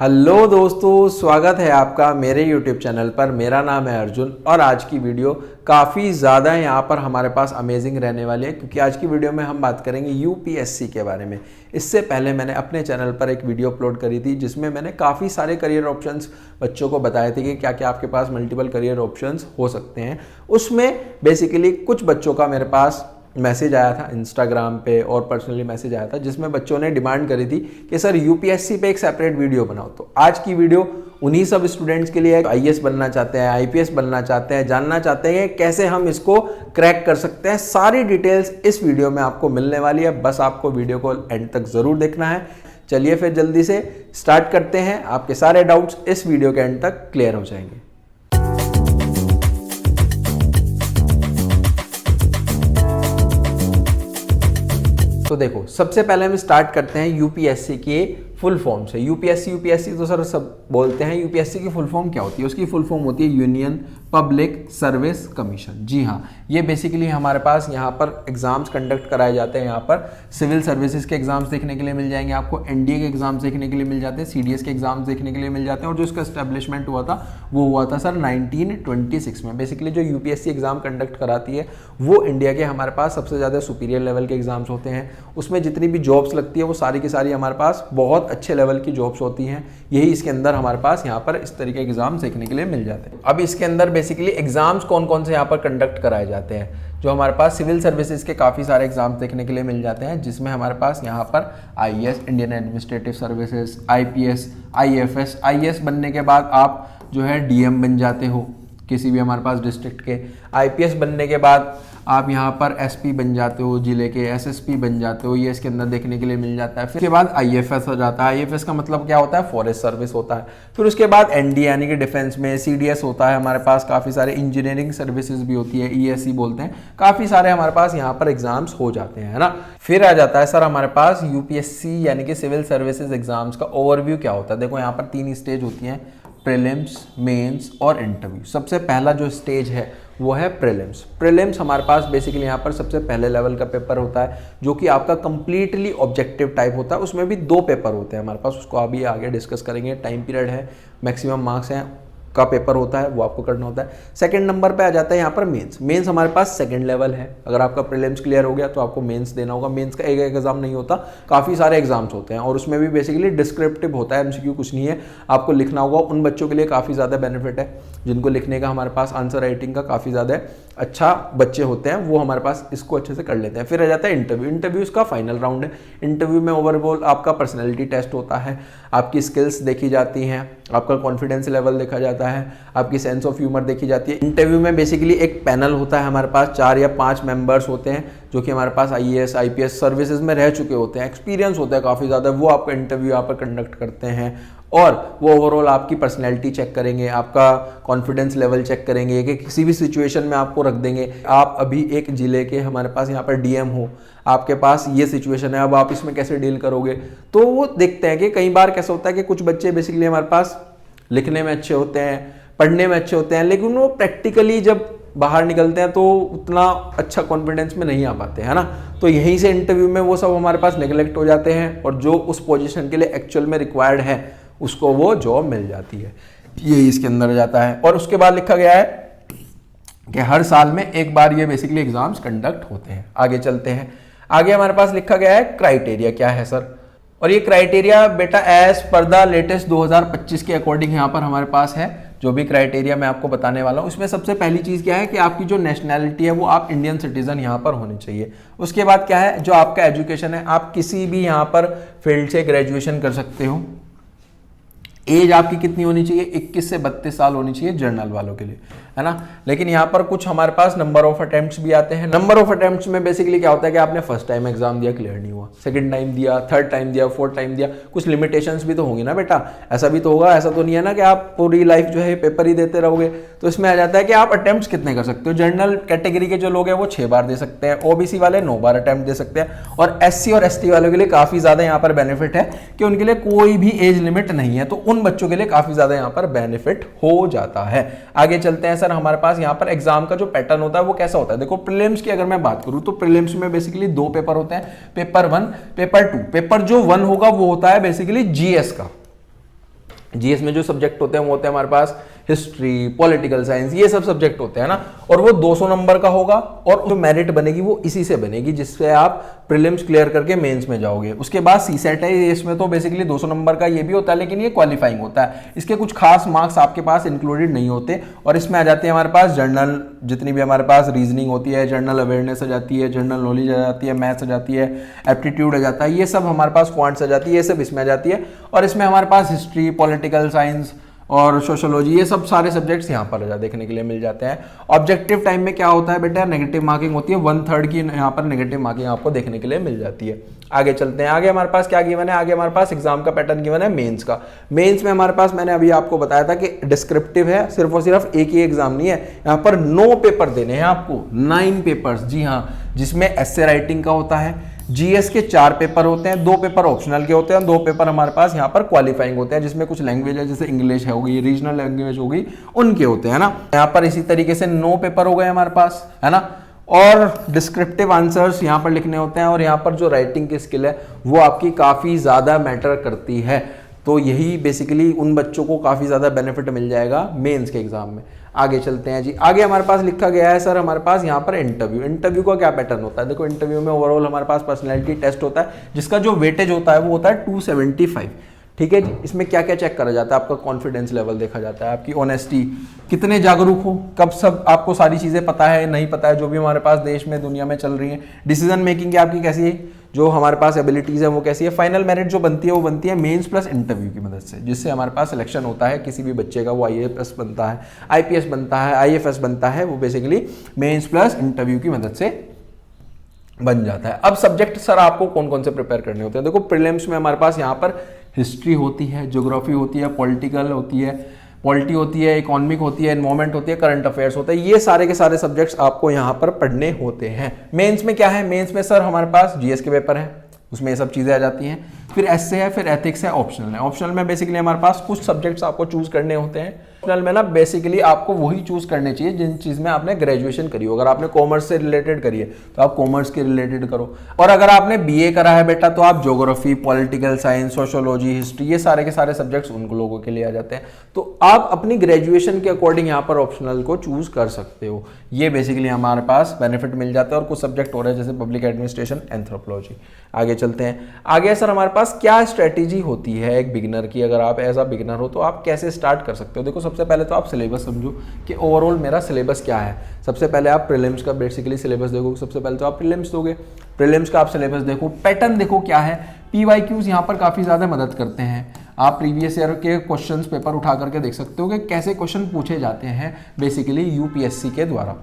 Hello दोस्तों, स्वागत है आपका मेरे YouTube चैनल पर। मेरा नाम है अर्जुन और आज की वीडियो काफ़ी ज़्यादा यहाँ पर हमारे पास अमेजिंग रहने वाली है, क्योंकि आज की वीडियो में हम बात करेंगे यूपीएससी के बारे में। इससे पहले मैंने अपने चैनल पर एक वीडियो अपलोड करी थी जिसमें मैंने काफ़ी सारे करियर ऑप्शंस बच्चों को बताए थे कि क्या क्या आपके पास मल्टीपल करियर ऑप्शंस हो सकते हैं। उसमें बेसिकली कुछ बच्चों का मेरे पास मैसेज आया था इंस्टाग्राम पे और पर्सनली मैसेज आया था जिसमें बच्चों ने डिमांड करी थी कि सर यूपीएससी पे एक सेपरेट वीडियो बनाओ। तो आज की वीडियो उन्हीं सब स्टूडेंट्स के लिए है, आईएएस बनना चाहते हैं, आईपीएस बनना चाहते हैं, जानना चाहते हैं कैसे हम इसको क्रैक कर सकते हैं। सारी डिटेल्स इस वीडियो में आपको मिलने वाली है, बस आपको वीडियो को एंड तक जरूर देखना है। चलिए फिर जल्दी से स्टार्ट करते हैं, आपके सारे डाउट्स इस वीडियो के एंड तक क्लियर हो जाएंगे। तो देखो, सबसे पहले हम स्टार्ट करते हैं यूपीएससी के फुल फॉर्म से। यूपीएससी तो सर सब बोलते हैं, यूपीएससी की फुल फॉर्म क्या होती है? उसकी फुल फॉर्म होती है यूनियन पब्लिक सर्विस कमीशन। जी हाँ, ये बेसिकली हमारे पास यहाँ पर एग्जाम्स कंडक्ट कराए जाते हैं। यहाँ पर सिविल सर्विसेज के एग्जाम्स देखने के लिए मिल जाएंगे, आपको एनडीए के एग्जाम्स देखने के लिए मिल जाते हैं, सीडीएस के एग्जाम्स देखने के लिए मिल जाते हैं। और जो इसका एस्टेब्लिशमेंट हुआ था वो हुआ था सर 1926 में। बेसिकली जो यूपीएससी एग्जाम कंडक्ट कराती है वो इंडिया के हमारे पास सबसे ज़्यादा सुपीरियर लेवल के एग्जाम्स होते हैं। उसमें जितनी भी जॉब्स लगती है वो सारी की सारी हमारे पास बहुत अच्छे लेवल की जॉब्स होती हैं। यही इसके अंदर हमारे पास यहाँ पर इस तरीके के एग्जाम्स देखने के लिए मिल जाते हैं। अब इसके अंदर बेसिकली एग्जाम्स कौन कौन से यहाँ पर कंडक्ट कराए जाते हैं? जो हमारे पास सिविल सर्विसेज के काफ़ी सारे एग्जाम्स देखने के लिए मिल जाते हैं, जिसमें हमारे पास यहाँ पर IAS, Indian administrative services, IPS, IFS. IAS बनने के बाद आप जो है डीएम बन जाते हो किसी भी हमारे पास डिस्ट्रिक्ट के। आईपीएस बनने के बाद आप यहाँ पर एसपी बन जाते हो जिले के, एसएसपी बन जाते हो, ये इसके अंदर देखने के लिए मिल जाता है। फिर उसके बाद आईएफएस हो जाता है। आईएफएस का मतलब क्या होता है? फॉरेस्ट सर्विस होता है। फिर उसके बाद एनडीए यानी कि डिफेंस में, सीडीएस होता है हमारे पास, काफ़ी सारे इंजीनियरिंग सर्विसेज भी होती है, ईएससी बोलते हैं। काफ़ी सारे हमारे पास यहाँ पर एग्जाम्स हो जाते हैं, है ना। फिर आ जाता है सर हमारे पास यूपीएससी यानी कि सिविल सर्विसेज एग्जाम्स का ओवरव्यू क्या होता है। देखो यहाँ पर 3 स्टेज होती हैं, प्रीलिम्स, मेंस और इंटरव्यू। सबसे पहला जो स्टेज है वो है प्रीलिम्स। प्रीलिम्स हमारे पास बेसिकली यहाँ पर सबसे पहले लेवल का पेपर होता है, जो कि आपका कंप्लीटली ऑब्जेक्टिव टाइप होता है। उसमें भी 2 पेपर होते हैं हमारे पास, उसको अभी आगे डिस्कस करेंगे। टाइम पीरियड है, मैक्सिमम मार्क्स हैं का पेपर होता है, वो आपको करना होता है। सेकंड नंबर पे आ जाता है यहाँ पर मेंस। मेंस हमारे पास सेकंड लेवल है। अगर आपका प्रीलिम्स क्लियर हो गया तो आपको मेंस देना होगा। मेंस का एक एग्जाम नहीं होता, काफ़ी सारे एग्जाम्स होते हैं और उसमें भी बेसिकली डिस्क्रिप्टिव होता है, एमसीक्यू कुछ नहीं है, आपको लिखना होगा। उन बच्चों के लिए काफ़ी ज़्यादा बेनिफिट है जिनको लिखने का हमारे पास आंसर राइटिंग का काफ़ी ज़्यादा अच्छा बच्चे होते हैं, वो हमारे पास इसको अच्छे से कर लेते हैं। फिर आ जाता है इंटरव्यू। इंटरव्यू इसका फाइनल राउंड है। इंटरव्यू में ओवरऑल आपका पर्सनैलिटी टेस्ट होता है, आपकी स्किल्स देखी जाती हैं, आपका कॉन्फिडेंस लेवल देखा जाता है, आपकी सेंस ऑफ ह्यूमर देखी जाती है। इंटरव्यू में बेसिकली एक पैनल होता है हमारे पास, 4 या 5 मेंबर्स होते हैं जो कि हमारे पास आईएएस, आईपीएस सर्विसेज में रह चुके होते हैं, एक्सपीरियंस होता है काफ़ी ज़्यादा। वो आपका इंटरव्यू यहाँ पर कंडक्ट करते हैं और वो ओवरऑल आपकी पर्सनैलिटी चेक करेंगे, आपका कॉन्फिडेंस लेवल चेक करेंगे कि किसी भी सिचुएशन में आपको रख देंगे। आप अभी एक जिले के हमारे पास यहाँ पर डीएम हो, आपके पास ये सिचुएशन है, अब आप इसमें कैसे डील करोगे। तो वो देखते हैं कि कई बार कैसा होता है कि कुछ बच्चे बेसिकली हमारे पास लिखने में अच्छे होते हैं, पढ़ने में अच्छे होते हैं, लेकिन वो प्रैक्टिकली जब बाहर निकलते हैं तो उतना अच्छा कॉन्फिडेंस में नहीं आ पाते, है ना। तो यहीं से इंटरव्यू में वो सब हमारे पास नेग्लेक्ट हो जाते हैं और जो उस पोजीशन के लिए एक्चुअल में रिक्वायर्ड है उसको वो जॉब मिल जाती है। ये इसके अंदर जाता है। और उसके बाद लिखा गया है कि हर साल में एक बार ये बेसिकली एग्जाम्स कंडक्ट होते हैं। आगे चलते हैं। आगे हमारे पास लिखा गया है क्राइटेरिया क्या है सर। और ये क्राइटेरिया बेटा एज पर द लेटेस्ट 2025 के अकॉर्डिंग यहाँ पर हमारे पास है। जो भी क्राइटेरिया मैं आपको बताने वाला हूँ उसमें सबसे पहली चीज़ क्या है कि आपकी जो नेशनैलिटी है वो आप इंडियन सिटीजन यहाँ पर होनी चाहिए। उसके बाद क्या है, जो आपका एजुकेशन है, आप किसी भी यहाँ पर फील्ड से ग्रेजुएशन कर सकते हो। एज आपकी कितनी होनी चाहिए? 21 से 32 साल होनी चाहिए जनरल वालों के लिए, है ना। लेकिन यहाँ पर कुछ हमारे पास नंबर ऑफ अटेम्प्ट्स भी आते हैं। नंबर ऑफ अटेम्प्ट्स में बेसिकली क्या होता है कि आपने फर्स्ट टाइम एग्जाम दिया, क्लियर नहीं हुआ, सेकंड टाइम दिया, थर्ड टाइम दिया, फोर्थ टाइम दिया, कुछ लिमिटेशंस भी तो होंगी ना बेटा। ऐसा भी तो होगा, ऐसा तो नहीं है ना कि आप पूरी लाइफ जो है पेपर ही देते रहोगे। तो इसमें आ जाता है कि आप अटेम्प्ट्स कितने कर सकते हो। जनरल कैटेगरी के जो लोग हैं वो 6 बार दे सकते हैं, ओबीसी वाले 9 बार अटेम्प्ट दे सकते हैं, और एससी और एसटी वालों के लिए काफ़ी ज़्यादा यहाँ पर बेनिफिट है कि उनके लिए कोई भी एज लिमिट नहीं है। तो उन बच्चों के लिए काफ़ी ज़्यादा यहाँ पर बेनिफिट हो जाता है। आगे चलते हैं सर। हमारे पास यहाँ पर एग्जाम का जो पैटर्न होता है वो कैसा होता है। देखो, प्रीलिम्स की अगर मैं बात करूँ तो प्रीलिम्स में बेसिकली 2 पेपर होते हैं, पेपर 1, पेपर 2। पेपर जो 1 होगा वो होता है बेसिकली जीएस का, जीएस में जो सब्जेक्ट होते हैं वो होते हैं हमारे पास हिस्ट्री, पॉलिटिकल साइंस, ये सब सब्जेक्ट होते हैं ना, और वो 200 नंबर का होगा, और जो मेरिट बनेगी वो इसी से बनेगी जिससे आप प्रीलिम्स क्लियर करके मेंस में जाओगे। उसके बाद सीसेट है, इसमें तो बेसिकली 200 नंबर का ये भी होता है, लेकिन ये क्वालिफाइंग होता है, इसके कुछ खास मार्क्स आपके पास इंक्लूडेड नहीं होते, और इसमें आ जाती है हमारे पास जनरल, जितनी भी हमारे पास रीजनिंग होती है, जनरल अवेयरनेस आ जाती है, जनरल नॉलेज आ जाती है, मैथ्स आ जाती है, एप्टीट्यूड आ जाता है, ये सब हमारे पास क्वांट्स आ जाती है, ये सब इसमें आ जाती है, और इसमें हमारे पास हिस्ट्री, पॉलिटिकल साइंस और सोशोलॉजी, ये सब सारे सब्जेक्ट्स यहाँ पर देखने के लिए मिल जाते हैं। ऑब्जेक्टिव टाइम में क्या होता है बेटा, नेगेटिव मार्किंग होती है, 1/3 की यहाँ पर नेगेटिव मार्किंग आपको देखने के लिए मिल जाती है। आगे चलते हैं, आगे हमारे पास क्या गिवन है, आगे हमारे पास एग्जाम का पैटर्न गिवन है मेंस का। मेंस में हमारे पास, मैंने अभी आपको बताया था कि डिस्क्रिप्टिव है, सिर्फ और सिर्फ एक ही एग्जाम नहीं है, यहाँ पर 9 पेपर देने हैं आपको, 9 पेपर्स, जी हाँ, जिसमें एस्से राइटिंग का होता है, जीएस के 4 पेपर होते हैं, 2 पेपर ऑप्शनल के होते हैं, 2 पेपर हमारे पास यहाँ पर क्वालिफाइंग होते हैं, जिसमें कुछ लैंग्वेज है, जैसे इंग्लिश है होगी, रीजनल लैंग्वेज होगी, उनके होते हैं ना। यहाँ पर इसी तरीके से 9 पेपर हो गए हमारे पास, है ना, और डिस्क्रिप्टिव आंसर्स यहाँ पर लिखने होते हैं, और यहाँ पर जो राइटिंग की स्किल है वो आपकी काफ़ी ज़्यादा मैटर करती है। तो यही बेसिकली उन बच्चों को काफ़ी ज़्यादा बेनिफिट मिल जाएगा मेंस के एग्जाम में। आगे चलते हैं जी, आगे हमारे पास लिखा गया है सर हमारे पास यहाँ पर इंटरव्यू। इंटरव्यू का क्या पैटर्न होता है, देखो इंटरव्यू में ओवरऑल हमारे पास पर्सनैलिटी टेस्ट होता है, जिसका जो वेटेज होता है वो होता है 275, ठीक है जी। इसमें क्या क्या चेक करा जाता है, आपका कॉन्फिडेंस लेवल देखा जाता है, आपकी ऑनेस्टी, कितने जागरूक हो, कब सब आपको सारी चीज़ें पता है नहीं पता है, जो भी हमारे पास देश में दुनिया में चल रही है, डिसीजन मेकिंग आपकी कैसी है, जो हमारे पास एबिलिटीज़ है वो कैसी है। फाइनल मेरिट जो बनती है वो बनती है मेंस प्लस इंटरव्यू की मदद से, जिससे हमारे पास सिलेक्शन होता है किसी भी बच्चे का, वो आईएएस बनता है, आईपीएस बनता है, आईएफएस बनता है, वो बेसिकली मेंस प्लस इंटरव्यू की मदद से बन जाता है। अब सब्जेक्ट सर आपको कौन कौन से प्रिपेयर करने होते हैं, देखो प्रीलिम्स में हमारे पास यहाँ पर हिस्ट्री होती है, ज्योग्राफी होती है, पॉलिटिकल होती है, पॉलिटी होती है, इकोनॉमिक होती है, एनवायरमेंट होती है, करंट अफेयर्स होता है, ये सारे के सारे सब्जेक्ट्स आपको यहाँ पर पढ़ने होते हैं। मेंस में क्या है, मेंस में सर हमारे पास जीएस के पेपर है, उसमें ये सब चीज़ें आ जाती हैं, फिर एसए है, फिर एथिक्स है, ऑप्शनल है। ऑप्शनल में बेसिकली हमारे पास कुछ सब्जेक्ट्स आपको चूज करने होते हैं। ऑप्शनल में ना बेसिकली आपको वही चूज करने चाहिए जिन चीज़ में आपने ग्रेजुएशन करी हो। अगर आपने कॉमर्स से रिलेटेड करी है तो आप कॉमर्स के रिलेटेड करो, और अगर आपने बीए करा है बेटा तो आप geography, political science, sociology, history, ये सारे के सारे सब्जेक्ट्स उन लोगों के लिए आ जाते हैं। तो आप अपनी ग्रेजुएशन के अकॉर्डिंग यहाँ पर ऑप्शनल को चूज कर सकते हो। ये बेसिकली हमारे पास बेनिफिट मिल जाता है। और कुछ सब्जेक्ट हो रहे हैं जैसे पब्लिक एडमिनिस्ट्रेशन, एंथ्रोपोलॉजी। आगे चलते हैं, आगे सर हमारे पास क्या स्ट्रेटेजी होती है एक बिगिनर की, अगर आप एज अ बिगिनर हो तो आप कैसे स्टार्ट कर सकते हो। देखो सबसे पहले तो आप सिलेबस समझो कि ओवरऑल मेरा सिलेबस क्या है। सबसे पहले आप प्रीलिम्स का बेसिकली सिलेबस देखो, सबसे पहले तो आप प्रीलिम्स दोगे, प्रीलिम्स का आप सिलेबस देखो, पैटर्न देखो क्या है। पीवाईक्यूज यहाँ पर काफ़ी ज़्यादा मदद करते हैं। आप प्रीवियस ईयर के क्वेश्चंस पेपर उठा करके देख सकते हो कि कैसे क्वेश्चन पूछे जाते हैं बेसिकली यूपीएससी के द्वारा।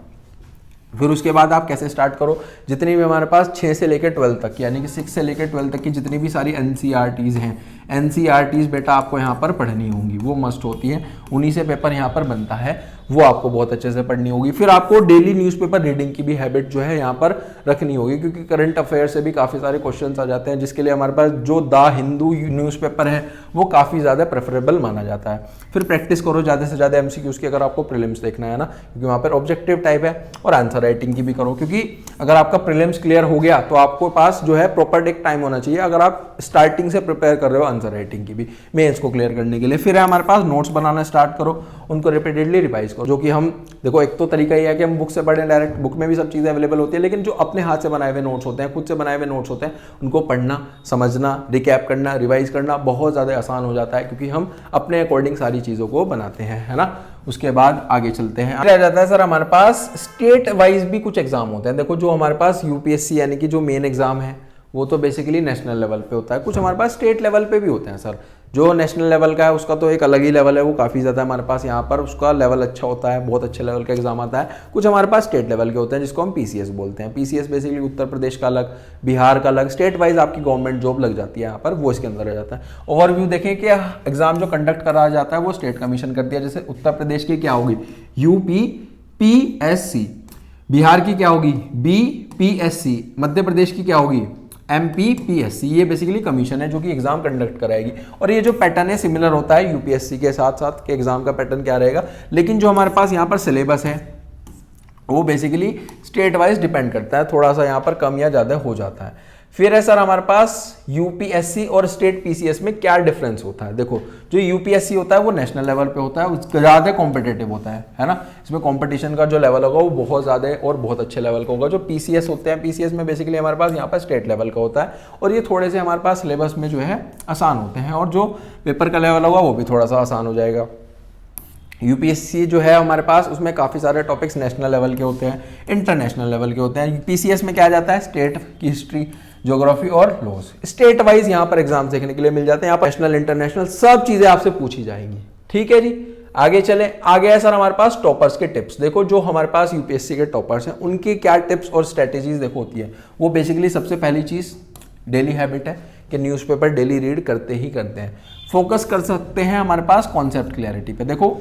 फिर उसके बाद आप कैसे स्टार्ट करो, जितनी भी हमारे पास 6 से लेकर 12 तक, यानी कि 6 से लेकर 12 तक की जितनी भी सारी एनसीईआरटीज़ हैं, एनसीईआरटीज़ बेटा आपको यहाँ पर पढ़नी होंगी, वो मस्ट होती है, उन्हीं से पेपर यहाँ पर बनता है, वो आपको बहुत अच्छे से पढ़नी होगी। फिर आपको डेली न्यूज़पेपर रीडिंग की भी हैबिट जो है यहाँ पर रखनी होगी, क्योंकि करंट अफेयर से भी काफ़ी सारे क्वेश्चंस आ जाते हैं, जिसके लिए हमारे पास जो द हिंदू न्यूज़पेपर है वो काफ़ी ज़्यादा प्रेफरेबल माना जाता है। फिर प्रैक्टिस करो ज़्यादा से ज़्यादा एमसीक्यूज़ की, अगर आपको प्रीलिम्स देखना है ना, क्योंकि वहाँ पर ऑब्जेक्टिव टाइप है, और आंसर राइटिंग की भी करो, क्योंकि अगर आपका प्रीलिम्स क्लियर हो गया तो आपको पास जो है प्रॉपर एक टाइम होना चाहिए अगर आप स्टार्टिंग से प्रिपेयर कर रहे हो आंसर राइटिंग की भी, मेंस को क्लियर करने के लिए। फिर है हमारे पास नोट्स बनाना स्टार्ट करो, उनको रिपीटेडली रिवाइज करो, जो कि हम देखो एक तो तरीका ये है कि हम बुक से पढ़ें, डायरेक्ट बुक में भी सब चीज़ें अवेलेबल होती है, लेकिन जो अपने हाथ से बनाए हुए नोट्स होते हैं, खुद से बनाए हुए नोट्स होते हैं, उनको पढ़ना, समझना, रिकैप करना, रिवाइज करना बहुत ज़्यादा आसान हो जाता है, क्योंकि हम अपने अकॉर्डिंग सारी चीज़ों को बनाते हैं, है ना। उसके बाद आगे चलते हैं, आगे आ जाता है सर हमारे पास स्टेट वाइज भी कुछ एग्जाम होते हैं। देखो जो हमारे पास यूपीएससी यानी कि जो मेन एग्जाम है वो तो बेसिकली नेशनल लेवल पे होता है, कुछ हमारे पास स्टेट लेवल पे भी होते हैं सर। जो नेशनल लेवल का है उसका तो एक अलग ही लेवल है, वो काफ़ी ज़्यादा हमारे पास यहाँ पर उसका लेवल अच्छा होता है, बहुत अच्छे लेवल का एग्जाम आता है। कुछ हमारे पास स्टेट लेवल के होते हैं जिसको हम पीसीएस बोलते हैं। पीसीएस बेसिकली उत्तर प्रदेश का अलग, बिहार का अलग, स्टेट वाइज आपकी गवर्नमेंट जॉब लग जाती है यहाँ पर, वो इसके अंदर आ जाता है। ओवरव्यू देखें कि एग्जाम जो कंडक्ट कराया जाता है वो स्टेट कमीशन करती है। जैसे उत्तर प्रदेश की क्या होगी, यूपीपीएससी, बिहार की क्या होगी, बीपीएससी, मध्य प्रदेश की क्या होगी, एमपीपीएससी। ये बेसिकली कमीशन है जो कि एग्जाम कंडक्ट कराएगी। और ये जो पैटर्न है सिमिलर होता है यूपीएससी के साथ साथ के एग्जाम का पैटर्न क्या रहेगा, लेकिन जो हमारे पास यहाँ पर सिलेबस है वो बेसिकली स्टेट वाइज डिपेंड करता है, थोड़ा सा यहाँ पर कम या ज़्यादा हो जाता है। फिर है सर हमारे पास यूपीएससी और स्टेट पीसीएस में क्या डिफरेंस होता है। देखो जो यूपीएससी होता है वो नेशनल लेवल पे होता है, उसका ज़्यादा कॉम्पिटेटिव होता है ना, इसमें कंपटीशन का जो लेवल होगा वो बहुत ज़्यादा और बहुत अच्छे लेवल का होगा। जो पीसीएस होते हैं, पीसीएस में बेसिकली हमारे पास यहाँ पर स्टेट लेवल का होता है और ये थोड़े से हमारे पास सिलेबस में जो है आसान होते हैं और जो पेपर का लेवल होगा वो भी थोड़ा सा आसान हो जाएगा। यूपीएससी जो है हमारे पास उसमें काफ़ी सारे टॉपिक्स नेशनल लेवल के होते हैं, इंटरनेशनल लेवल के होते हैं। पीसीएस में क्या आ जाता है, स्टेट की हिस्ट्री, ज्योग्राफी और लॉज, स्टेट वाइज यहाँ पर एग्जाम देखने के लिए मिल जाते हैं। यहाँ पर नेशनल इंटरनेशनल सब चीजें आपसे पूछी जाएंगी। ठीक है जी, आगे चले। आगे है सर हमारे पास टॉपर्स के टिप्स। देखो जो हमारे पास यूपीएससी के टॉपर्स हैं उनकी क्या टिप्स और स्ट्रेटेजीज देखो होती है। वो बेसिकली सबसे पहली चीज डेली हैबिट है कि न्यूज़पेपर डेली रीड करते ही करते हैं। फोकस कर सकते हैं हमारे पास कॉन्सेप्ट क्लैरिटी पे। देखो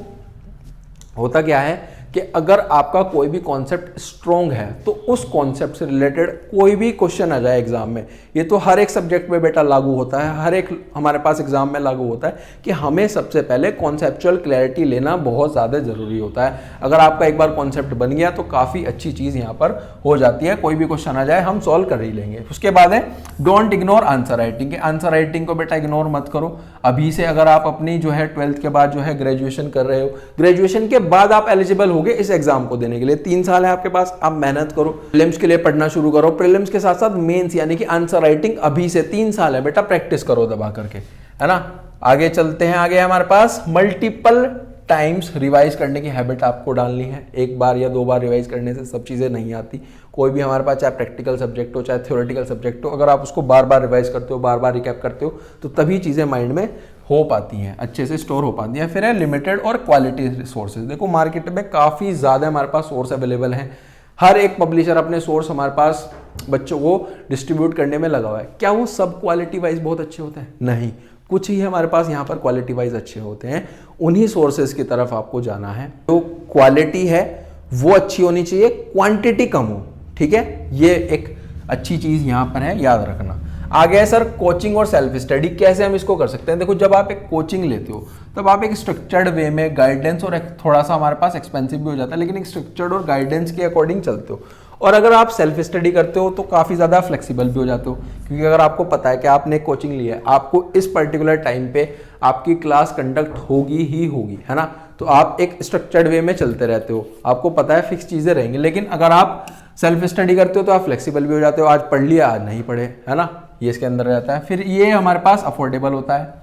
होता क्या है कि अगर आपका कोई भी कॉन्सेप्ट स्ट्रॉन्ग है तो उस कॉन्सेप्ट से रिलेटेड कोई भी क्वेश्चन आ जाए एग्जाम में, ये तो हर एक सब्जेक्ट में बेटा लागू होता है, हर एक हमारे पास एग्जाम में लागू होता है कि हमें सबसे पहले कॉन्सेप्चुअल क्लैरिटी लेना बहुत ज़्यादा ज़रूरी होता है। अगर आपका एक बार कॉन्सेप्ट बन गया तो काफ़ी अच्छी चीज़ यहाँ पर हो जाती है, कोई भी क्वेश्चन आ जाए हम सॉल्व कर ही लेंगे। उसके बाद है don't ignore answer writing. Answer writing को बेटा इग्नोर मत करो। अभी से अगर आप अपनी जो है 12th के बाद जो है ग्रेजुएशन कर रहे हो, ग्रेजुएशन के बाद आप एलिजिबल होगे इस एग्जाम को देने के लिए, 3 साल है आपके पास, आप मेहनत करो, प्रीलिम्स के लिए पढ़ना शुरू करो, प्रीलिम्स के साथ साथ मेंस यानी कि आंसर राइटिंग अभी से 3 साल है बेटा, प्रैक्टिस करो दबा करके, है ना। आगे चलते हैं। आगे हमारे पास मल्टीपल टाइम्स रिवाइज करने की हैबिट आपको डालनी है। एक बार या 2 बार रिवाइज करने से सब चीज़ें नहीं आती। कोई भी हमारे पास चाहे प्रैक्टिकल सब्जेक्ट हो चाहे थ्योरेटिकल सब्जेक्ट हो, अगर आप उसको बार बार रिवाइज करते हो, बार बार रिकैप करते हो तो तभी चीज़ें माइंड में हो पाती हैं, अच्छे से स्टोर हो पाती हैं। फिर है लिमिटेड और क्वालिटी रिसोर्सेज। देखो मार्केट में काफ़ी ज़्यादा हमारे पास सोर्स अवेलेबल हैं, हर एक पब्लिशर अपने सोर्स हमारे पास बच्चों को डिस्ट्रीब्यूट करने में लगा हुआ है। क्या वो सब क्वालिटी वाइज बहुत अच्छे होते हैं? नहीं, कुछ ही हमारे पास यहाँ पर क्वालिटी वाइज अच्छे होते हैं। उन्हीं सोर्सेज की तरफ आपको जाना है। तो क्वालिटी है वो अच्छी होनी चाहिए, क्वांटिटी कम हो। ठीक है, ये एक अच्छी चीज़ यहाँ पर है, याद रखना। आगे है सर कोचिंग और सेल्फ स्टडी। कैसे हम इसको कर सकते हैं? देखो जब आप एक कोचिंग लेते हो तब आप एक स्ट्रक्चर्ड वे में गाइडेंस, और थोड़ा सा हमारे पास एक्सपेंसिव भी हो जाता है, लेकिन एक स्ट्रक्चर्ड और गाइडेंस के अकॉर्डिंग चलते हो। और अगर आप सेल्फ स्टडी करते हो तो काफ़ी ज़्यादा फ्लेक्सिबल भी हो जाते हो, क्योंकि अगर आपको पता है कि आपने कोचिंग लिया है, आपको इस पर्टिकुलर टाइम पे आपकी क्लास कंडक्ट होगी ही होगी, है ना, तो आप एक स्ट्रक्चर्ड वे में चलते रहते हो, आपको पता है फिक्स चीज़ें रहेंगी। लेकिन अगर आप सेल्फ स्टडी करते हो तो आप फ्लेक्सिबल भी हो जाते हो, आज पढ़ लिया आज नहीं पढ़े, है ना, ये इसके अंदर रहता है। फिर ये हमारे पास अफोर्डेबल होता है।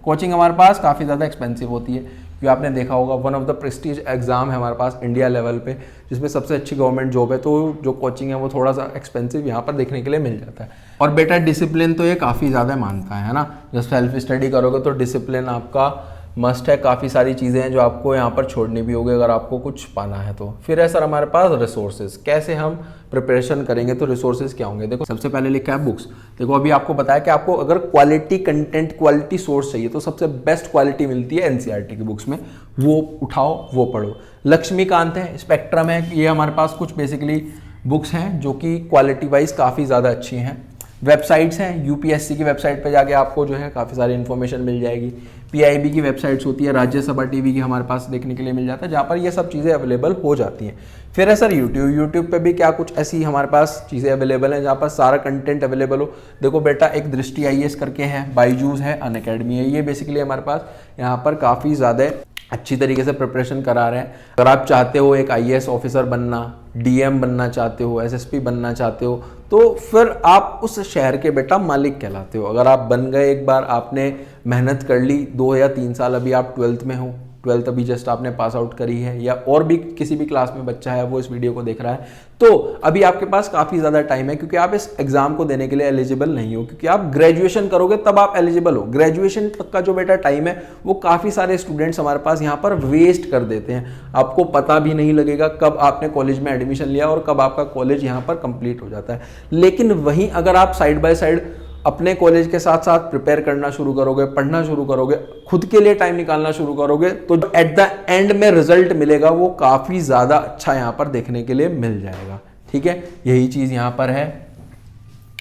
कोचिंग हमारे पास काफ़ी ज़्यादा एक्सपेंसिव होती है, क्योंकि आपने देखा होगा one of the Prestige exam है हमारे पास इंडिया लेवल पे, जिसमें सबसे अच्छी गवर्नमेंट जॉब है, तो जो कोचिंग है वो थोड़ा सा एक्सपेंसिव यहाँ पर देखने के लिए मिल जाता है। और बेटा डिसिप्लिन तो ये काफ़ी ज़्यादा मांगता है ना, जब सेल्फ स्टडी करोगे तो डिसिप्लिन आपका मस्ट है। काफ़ी सारी चीज़ें हैं जो आपको यहाँ पर छोड़नी भी होगी अगर आपको कुछ पाना है तो। फिर है सर हमारे पास रिसोर्सेज। कैसे हम प्रिपरेशन करेंगे तो रिसोर्सेज क्या होंगे? देखो सबसे पहले लिखा है बुक्स। देखो अभी आपको बताया कि आपको अगर क्वालिटी कंटेंट, क्वालिटी सोर्स चाहिए तो सबसे बेस्ट क्वालिटी मिलती है एनसीईआरटी की बुक्स में, वो उठाओ वो पढ़ो। लक्ष्मीकांत है, स्पेक्ट्रम है, ये हमारे पास कुछ बेसिकली बुक्स हैं जो कि क्वालिटी वाइज काफ़ी ज़्यादा अच्छी हैं। वेबसाइट्स हैं, यूपीएससी की वेबसाइट पे जाके आपको जो है काफ़ी सारी इन्फॉर्मेशन मिल जाएगी। पीआईबी की वेबसाइट्स होती है, राज्यसभा टीवी की हमारे पास देखने के लिए मिल जाता है, जहाँ पर ये सब चीज़ें अवेलेबल हो जाती हैं। फिर है सर यूट्यूब पे भी क्या कुछ ऐसी हमारे पास चीज़ें अवेलेबल हैं जहाँ पर सारा कंटेंट अवेलेबल हो। देखो बेटा एक दृष्टि आईएएस करके है, बाईजूस है, अनअकैडमी है, ये बेसिकली हमारे पास यहाँ पर काफ़ी ज़्यादा अच्छी तरीके से प्रिपरेशन करा रहे हैं। अगर आप चाहते हो एक आईएएस ऑफिसर बनना, डीएम बनना चाहते हो, एसएसपी बनना चाहते हो, तो फिर आप उस शहर के बेटा मालिक कहलाते हो। अगर आप बन गए, एक बार आपने मेहनत कर ली, 2 या 3 साल अभी आप 12th में हो, 12th अभी जस्ट आपने पास आउट करी है, या और भी किसी भी क्लास में बच्चा है वो इस वीडियो को देख रहा है, तो अभी आपके पास काफ़ी ज़्यादा टाइम है, क्योंकि आप इस एग्जाम को देने के लिए एलिजिबल नहीं हो, क्योंकि आप ग्रेजुएशन करोगे तब आप एलिजिबल हो। ग्रेजुएशन तक का जो बेटा टाइम है वो काफ़ी सारे स्टूडेंट्स हमारे पास यहाँ पर वेस्ट कर देते हैं। आपको पता भी नहीं लगेगा कब आपने कॉलेज में एडमिशन लिया और कब आपका कॉलेज यहाँ पर कंप्लीट हो जाता है। लेकिन वहीं अगर आप साइड बाय साइड अपने कॉलेज के साथ साथ प्रिपेयर करना शुरू करोगे, पढ़ना शुरू करोगे, खुद के लिए टाइम निकालना शुरू करोगे, तो एट द एंड में रिजल्ट मिलेगा वो काफ़ी ज़्यादा अच्छा यहाँ पर देखने के लिए मिल जाएगा। ठीक है, यही चीज़ यहाँ पर है।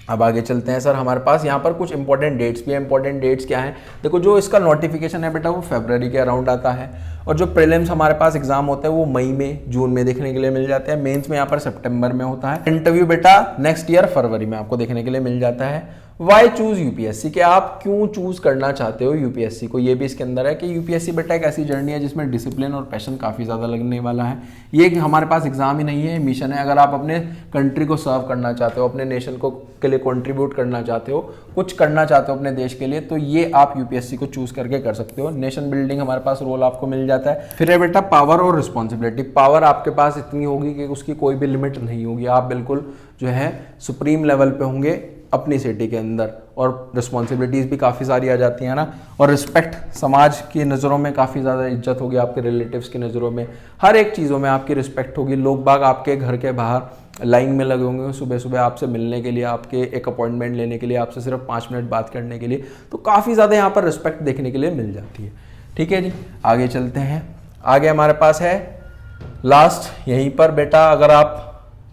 अब आगे चलते हैं सर, हमारे पास यहाँ पर कुछ इंपॉर्टेंट डेट्स भी हैं। इंपॉर्टेंट डेट्स क्या हैं? देखो, जो इसका नोटिफिकेशन है बेटा वो फरवरी के अराउंड आता है, और जो प्रीलिम्स हमारे पास एग्जाम होता है वो मई में, जून में देखने के लिए मिल जाते हैं। मेंस में यहाँ पर सितंबर में होता है। इंटरव्यू बेटा नेक्स्ट ईयर फरवरी में आपको देखने के लिए मिल जाता है। वाई चूज यूपीएससी, कि आप क्यों चूज करना चाहते हो यूपीएससी को, ये भी इसके अंदर है कि यूपीएससी बेटा एक ऐसी जर्नी है जिसमें डिसिप्लिन और पैशन काफ़ी ज़्यादा लगने वाला है। ये हमारे पास एग्जाम ही नहीं है, मिशन है। अगर आप अपने कंट्री को सर्व करना चाहते हो, अपने नेशन को के लिए कंट्रीब्यूट करना चाहते हो, कुछ करना चाहते हो अपने देश के लिए, तो ये आप यूपीएससी को चूज करके कर सकते हो। नेशन बिल्डिंग हमारे पास रोल आपको मिल जाता है। फिर है बेटा पावर और रिस्पॉन्सिबिलिटी। पावर आपके पास इतनी होगी कि उसकी कोई भी लिमिट नहीं होगी, आप बिल्कुल जो है सुप्रीम लेवल पे होंगे अपनी सिटी के अंदर, और रिस्पॉन्सिबिलिटीज़ भी काफ़ी सारी आ जाती हैं ना। और रिस्पेक्ट, समाज की नज़रों में काफ़ी ज़्यादा इज्जत होगी, आपके रिलेटिव्स की नज़रों में, हर एक चीज़ों में आपकी रिस्पेक्ट होगी। लोग बाग आपके घर के बाहर लाइन में लगे होंगे सुबह सुबह आपसे मिलने के लिए, आपके एक अपॉइंटमेंट लेने के लिए, आपसे सिर्फ 5 मिनट बात करने के लिए, तो काफ़ी ज़्यादा यहाँ पर रिस्पेक्ट देखने के लिए मिल जाती है। ठीक है जी, आगे चलते हैं। आगे हमारे पास है लास्ट यहीं पर बेटा, अगर आप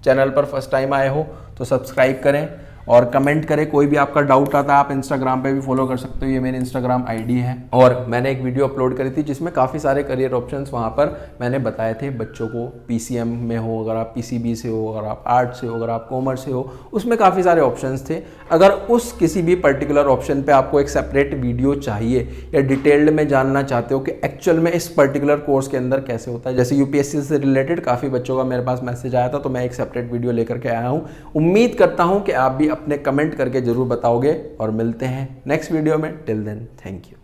चैनल पर फर्स्ट टाइम आए हो तो सब्सक्राइब करें और कमेंट करें। कोई भी आपका डाउट आता है आप इंस्टाग्राम पे भी फॉलो कर सकते हो, ये मेरी इंस्टाग्राम आईडी है। और मैंने एक वीडियो अपलोड करी थी जिसमें काफ़ी सारे करियर ऑप्शंस वहाँ पर मैंने बताए थे बच्चों को। पीसीएम में हो, अगर आप पीसीबी से हो, अगर आप आर्ट से हो, अगर आप कॉमर्स से हो, उसमें काफ़ी सारे ऑप्शंस थे। अगर उस किसी भी पर्टिकुलर ऑप्शन पर आपको एक सेपरेट वीडियो चाहिए या डिटेल्ड में जानना चाहते हो कि एक्चुअल में इस पर्टिकुलर कोर्स के अंदर कैसे होता है, जैसे यूपीएससी से रिलेटेड काफ़ी बच्चों का मेरे पास मैसेज आया था, तो मैं एक सेपरेट वीडियो लेकर के आया हूँ। उम्मीद करता हूँ कि आप भी अपने कमेंट करके जरूर बताओगे, और मिलते हैं नेक्स्ट वीडियो में। Till then, thank you.